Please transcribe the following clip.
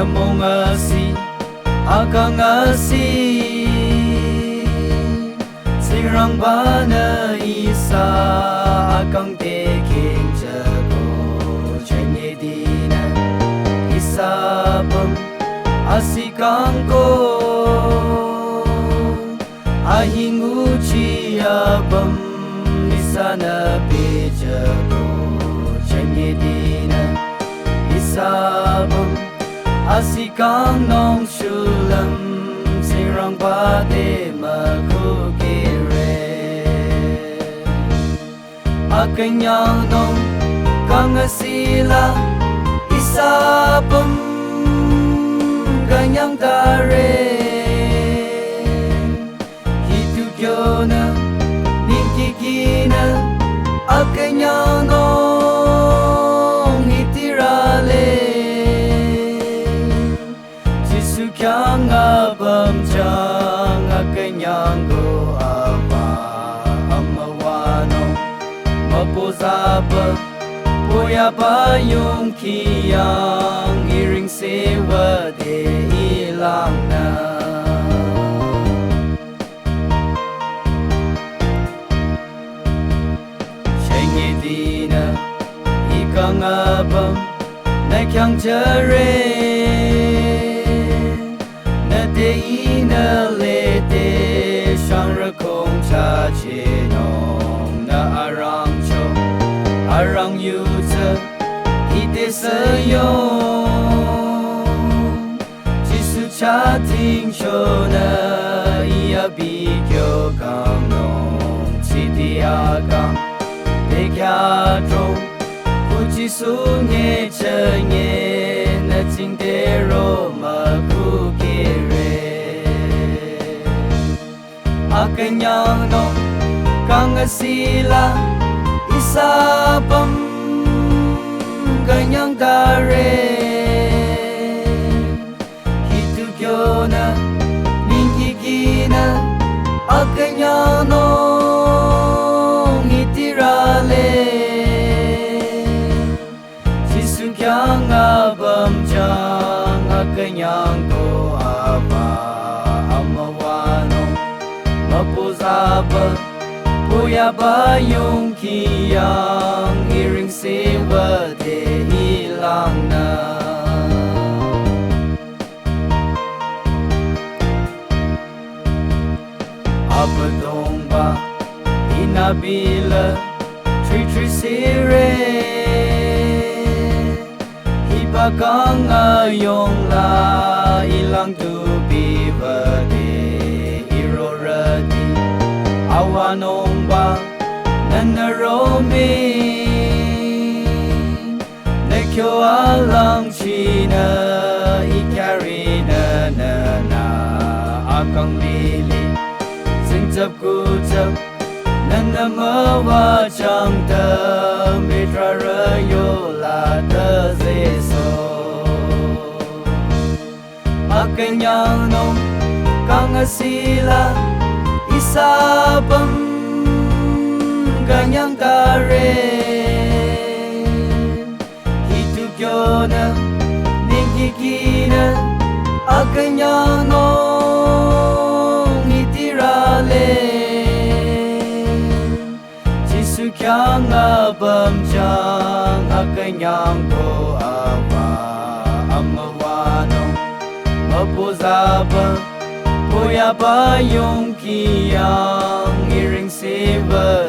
mongasi akangasi sirang bana isa akang tekin jago chenye dina isabam asikang ko ahingu chiabam isana bejago chenye dina isabam asikang nong shulam sirang bade makukire akanyang nong kangasila isabam ganyang dare hitugyona ningkikina akanyang nong itirale jisukyang abam jang akanyang go apa amawano mapozaba Boya bayong kiyang iring sewa de ilang na Shenye dina ikang abam na kyang jare na de ina le de shang rakong cha chinong na arang chong arang yu ite sayo jisu cha ting chona ia bigyo kang nong chiti akang de kya trong fuji su nye chenye na ting de ro ma ku kire akanyang nong kang asila isabam ganyang dare hitugyona ningkikina akanyang nong itirale jisukyang abam jang akanyang ko apa amawano mapuzaba Boya bayong kiyang iring sewa de ilang na Apadong ba inabila tri sire Ibakang ayong la ilang tubi ba de iroradi Awanong ba nanarome Nekyo alang china ikari na akang lili Singzap kuzap nanamawa chang ta mitra rayo la ta zeso Akanyang nong kangasila isabam ganyang dare hitugyona ningkikina akanyang nong itirale jisukyang abam jang akanyang ko apa amawano mapozaba Boya bayong kiyang iring sewa